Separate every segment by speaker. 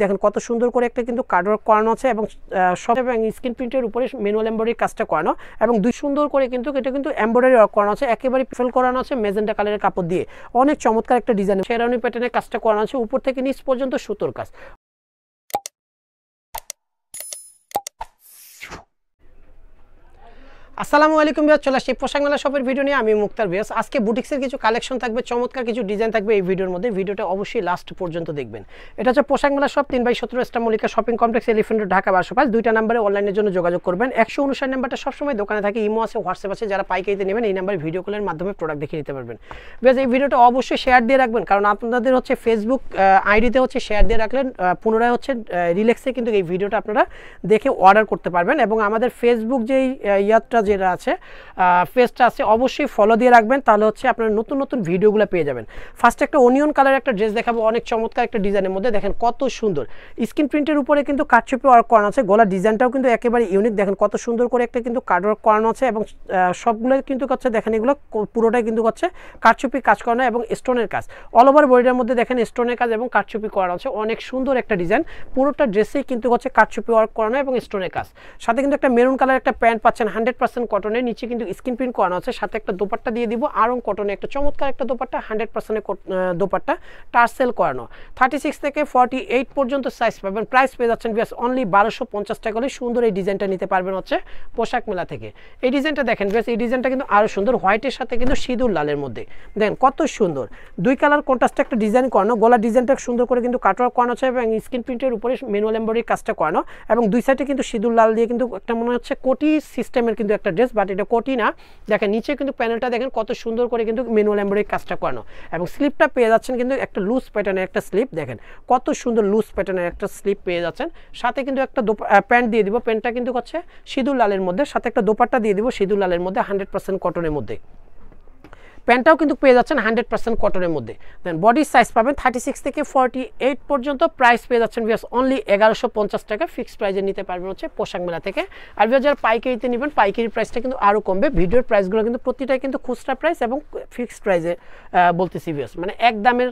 Speaker 1: দেখেন কত সুন্দর করে একটা কিন্তু কার্ডওয়ার্ক করানো আছে এবং সব এবং স্ক্রিন প্রিন্টের উপরে ম্যানুয়াল এমব্রয়ডারি কাজটা করানো এবং দুই সুন্দর করে কিন্তু এটা কিন্তু এমব্রয়ডারি ওয়ার্ক করানো আছে, একেবারে ফিল করানো আছে মেজেন্টা কালারের কাপড় দিয়ে। অনেক চমৎকার একটা ডিজাইন, শেরওয়ানি প্যাটার্নের কাজটা করানো আছে, উপর থেকে নিচ পর্যন্ত সুতোর কাজ। আসসালামু আলাইকুম ভিউয়ার্স, চলে আসছি পোশাক মেলা শপের ভিডিও নিয়ে। আমি মুক্তার ভিউয়ার্স। আজকে বুটিক্সের কিছু কালেকশন থাকবে, চমৎকার কিছু ডিজাইন থাকবে এই ভিডিওর মধ্যে। ভিডিওটা অবশ্যই লাস্ট পর্যন্ত দেখবেন। এটা হচ্ছে পোশাক মেলা shop 3/17 star Mallika shopping complex, elephant road, Dhaka 1205। দুইটা নাম্বারে অনলাইনের জন্য যোগাযোগ করবেন। 159 নাম্বারটা সবসময় দোকানে থাকে, ইমো আছে, হোয়াটসঅ্যাপ আছে। যারা পাইকারিতে নেবেন এই নাম্বারে ভিডিও কলের মাধ্যমে প্রোডাক্ট দেখে নিতে পারবেন। ভিউয়ার্স, এই ভিডিওটা অবশ্যই শেয়ার দিয়ে রাখবেন, কারণ আপনাদের হচ্ছে ফেসবুক আইডিতে হচ্ছে শেয়ার দিয়ে রাখলেন পুনরায় হচ্ছে রিল্যাক্সে কিন্তু এই ভিডিওটা আপনারা দেখে অর্ডার করতে পারবেন। এবং আমাদের ফেসবুক যেই ইয়ারটা যেটা আছে পেজটা আছে অবশ্যই ফলো দিয়ে রাখবেন, তাহলে হচ্ছে আপনারা নতুন নতুন ভিডিওগুলো পেয়ে যাবেন। ফার্স্ট একটা অনিয়ন কালার একটা ড্রেস দেখাবো, অনেক চমৎকার একটা ডিজাইনের মধ্যে। দেখেন কত সুন্দর স্ক্রিন প্রিন্টের উপরে কিন্তু কাটচুপি ওয়ার্ক করানো আছে, গলার ডিজাইনটাও কিন্তু একেবারে ইউনিক। দেখেন কত সুন্দর করে একটা কিন্তু কার্ড ওয়ার্ক করানো আছে এবং সবগুলো কিন্তু হচ্ছে দেখেন এগুলো পুরোটাই কিন্তু হচ্ছে কাটচুপি কাজ করানো এবং স্টোনের কাজ। অল ওভার বডিটার মধ্যে দেখেন স্টোনের কাজ এবং কাটচুপি করানো আছে, অনেক সুন্দর একটা ডিজাইন। পুরোটা ড্রেসেই কিন্তু হচ্ছে কাটচুপি ওয়ার্ক করানো এবং স্টোনের কাজ। সাথে কিন্তু একটা মেরুন কালার একটা প্যান্ট পাচ্ছেন 100% কটনের, নিচে কিন্তু স্ক্রিন প্রিন্ট করানো আছে। সাথে একটা দোপাট্টা দিয়ে দিব আরং কটনে, একটা চমৎকার একটা দোপাট্টা 100% দোপাট্টা টার্সেল করানো। 36 থেকে 48 পর্যন্ত সাইজ পাবেন। প্রাইস পেয়ে যাচ্ছেন ভিউয়ার্স অনলি 1250 টাকা হলে সুন্দর এই ডিজাইনটা নিতে পারবেন হচ্ছে পোশাক মেলা থেকে। এই ডিজাইনটা দেখেন ভিউয়ার্স, এই ডিজাইনটা কিন্তু আরো সুন্দর, হোয়াইটের সাথে কিন্তু সিঁদুর লালের মধ্যে। দেখেন কত সুন্দর দুই কালার কন্ট্রাস্টে একটা ডিজাইন করানো, গলার ডিজাইনটা সুন্দর করে কিন্তু কাটওয়ার্ক করানো আছে এবং স্ক্রিন প্রিন্টের উপরে ম্যানুয়াল এমব্রয়ডারি কাজটা করানো এবং দুই সাইডে কিন্তু সিঁদুর লাল দিয়ে কিন্তু একটা মনে হচ্ছে কোটি সিস্টেমের কিন্তু একটা ড্রেস, বাট এটা কোটি না। দেখেন নিচে কিন্তু প্যানেলটা দেখেন কত সুন্দর করে কিন্তু ম্যানুয়াল এমব্রয়ডারি কাজটা করানো এবং স্লিপটা পেয়ে যাচ্ছেন কিন্তু একটা লুজ প্যাটার্নের একটা স্লিপ। দেখেন কত সুন্দর লুজ প্যাটার্নের একটা স্লিপ পেয়ে যাচ্ছেন। সাথে কিন্তু একটা প্যান্ট দিয়ে দিব, প্যান্টটা কিন্তু হচ্ছে সিঁদুর লালের মধ্যে। সাথে একটা দোপাট্টা দিয়ে দিব সিঁদুর লালের মধ্যে 100% কটনের মধ্যে। প্যান্টটাও কিন্তু পেয়ে যাচ্ছেন 100% কটনের মধ্যে। দেন বডির সাইজ পাবেন 36 থেকে 48 পর্যন্ত। প্রাইস পেয়ে যাচ্ছেন ভিউয়ার্স অনলি 1150 টাকা। ফিক্সড প্রাইসে নিতে পারবেন হচ্ছে পোশাক মেলা থেকে। আর ভিউয়ার্স যারা পাইকারিতে নেবেন পাইকারি প্রাইসটা কিন্তু আরও কমবে। ভিডিওর প্রাইসগুলো কিন্তু প্রতিটাই কিন্তু খুচরা প্রাইস এবং ফিক্সড প্রাইসে বলতেছি ভিউয়ার্স, মানে এক দামের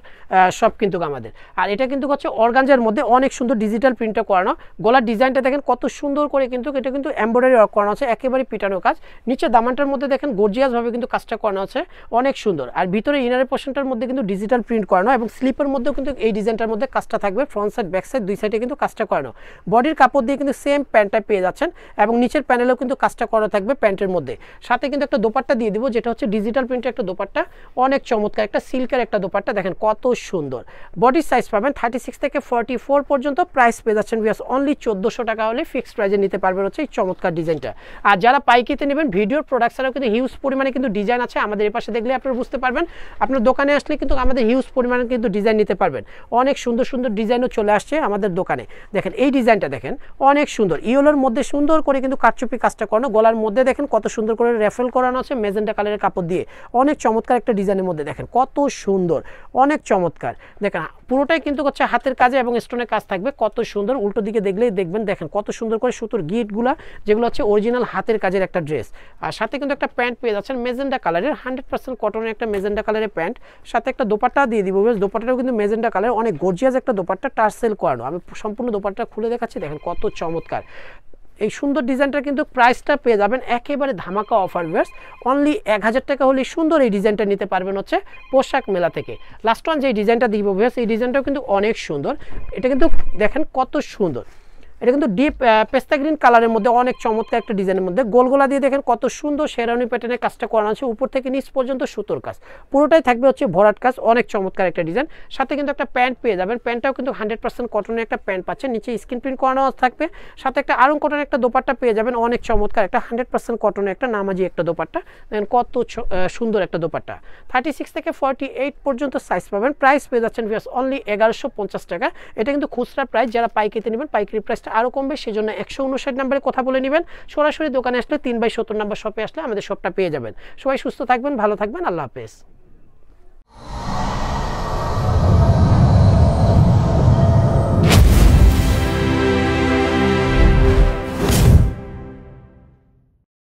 Speaker 1: সব কিন্তু আমাদের। আর এটা কিন্তু হচ্ছে অর্গানজার মধ্যে অনেক সুন্দর ডিজিটাল প্রিন্টটা করানো। গলার ডিজাইনটা দেখেন কত সুন্দর করে কিন্তু এটা কিন্তু এমব্রয়ডারি ওয়ার্ক করানো আছে, একেবারে পিটানো কাজ। নিচে দামানটার মধ্যে দেখেন গর্জিয়াসভাবে কিন্তু কাজটা করানো আছে, অনেক সুন্দর। আর ভিতরে ইনারের পোর্শনটার মধ্যে কিন্তু ডিজিটাল প্রিন্ট করানো এবং স্লিপের মধ্যেও কিন্তু এই ডিজাইনটার মধ্যে কাজটা থাকবে। ফ্রন্ট সাইড ব্যাক সাইড দুই সাইডে কিন্তু কাজটা করানো। বডির কাপড় দিয়ে কিন্তু সেম প্যান্টটা পেয়ে যাচ্ছেন এবং নিচের প্যানেলেও কিন্তু কাজটা করা থাকবে প্যান্টের মধ্যে। সাথে কিন্তু একটা দোপাট্টা দিয়ে দিব, যেটা হচ্ছে ডিজিটাল প্রিন্টের একটা দোপাট্টা, অনেক চমৎকার একটা সিল্কের একটা দোপাট্টা। দেখেন কত সুন্দর। বডির সাইজ পাবেন 36 থেকে 44 পর্যন্ত। প্রাইস পেয়ে যাচ্ছেন ভিউয়ার্স অনলি 1400 টাকা হলে ফিক্সড প্রাইসে নিতে পারবেন হচ্ছে এই চমৎকার ডিজাইনটা। আর যারা পাইকারিতে নেবেন ভিডিওর প্রোডাক্ট ছাড়াও কিন্তু হিউজ পরিমাণে কিন্তু ডিজাইন আছে, আমাদের এই পাশে দেখলে আপনারা বুঝতে পারবেন। আপনার দোকানে আসলে কিন্তু আমাদের হিউজ পরিমাণে কিন্তু ডিজাইন নিতে পারবেন। অনেক সুন্দর সুন্দর ডিজাইনও চলে আসছে আমাদের দোকানে। দেখেন এই ডিজাইনটা দেখেন অনেক সুন্দর, ইয়েলোর মধ্যে সুন্দর করে কিন্তু কাটচুপি কাজটা করানো। গলার মধ্যে দেখেন কত সুন্দর করে রেফেল করানো আছে মেজেন্টা কালারের কাপড় দিয়ে, অনেক চমৎকার একটা ডিজাইনের মধ্যে। দেখেন কত সুন্দর, অনেক চমৎকার। দেখেন পুরোটাই কিন্তু হচ্ছে হাতের কাজে এবং স্টোনের কাজ থাকবে, কত সুন্দর। উল্টো দিকে দেখলেই দেখবেন দেখেন কত সুন্দর করে সুতোর গিটগুলা, যেগুলো হচ্ছে অরিজিনাল হাতের কাজের একটা ড্রেস। আর সাথে কিন্তু একটা প্যান্ট পেয়ে যাচ্ছেন মেজেন্টা কালারের, 100% কটনের একটা মেজেন্টা কালারের প্যান্ট। সাথে একটা দোপাট্টা দিয়ে দিব, দোপাট্টাটাও কিন্তু মেজেন্টা কালার, অনেক গর্জিয়াস একটা দোপাট্টা টার্সেল করানো। আমি সম্পূর্ণ দোপাট্টা খুলে দেখাচ্ছি, দেখেন কত চমৎকার। এই সুন্দর ডিজাইনটা কিন্তু প্রাইসটা পেয়ে যাবেন একেবারে ধামাকা অফার ভিউয়ার্স অনলি 1000 টাকা হলে সুন্দর এই ডিজাইনটা নিতে পারবেন হচ্ছে পোশাক মেলা থেকে। লাস্ট ওয়ান যে ডিজাইনটা দিব ভিউয়ার্স, এই ডিজাইনটাও কিন্তু অনেক সুন্দর। এটা কিন্তু দেখেন কত সুন্দর, এটা কিন্তু ডিপ পেস্তা গ্রিন কালারের মধ্যে অনেক চমৎকার একটা ডিজাইনের মধ্যে। গোলগোলা দিয়ে দেখেন কত সুন্দর শেরওয়ানি প্যাটার্নের কাজটা করানো আছে, উপর থেকে নিচ পর্যন্ত সুতোর কাজ, পুরোটাই থাকবে হচ্ছে ভরাট কাজ, অনেক চমৎকার একটা ডিজাইন। সাথে কিন্তু একটা প্যান্ট পেয়ে যাবেন, প্যান্টটাও কিন্তু 100% কটনের একটা প্যান্ট পাচ্ছেন, নিচে স্ক্রিন প্রিন্ট করানো থাকবে। সাথে একটা আরং কটনের একটা দোপাট্টা পেয়ে যাবেন, অনেক চমৎকার একটা 100% কটনের একটা নামাজি একটা দোপাট্টা। দেখেন কত সুন্দর একটা দোপাট্টা। 36 থেকে 48 পর্যন্ত সাইজ পাবেন। প্রাইস পেয়ে যাচ্ছেন ভিউয়ার্স অনলি 1150 টাকা। এটা কিন্তু খুচরা প্রাইস, যারা পাইকারিতে নেবেন পাইকারি প্রাইসটা আরও কমবে, সেজন্য 159 নাম্বারে কথা বলে নেবেন। সরাসরি দোকানে আসলে 3/17 নাম্বার শপে আসলে আমাদের শপটা পেয়ে যাবেন। সবাই সুস্থ থাকবেন, ভালো থাকবেন, আল্লাহ হাফেজ।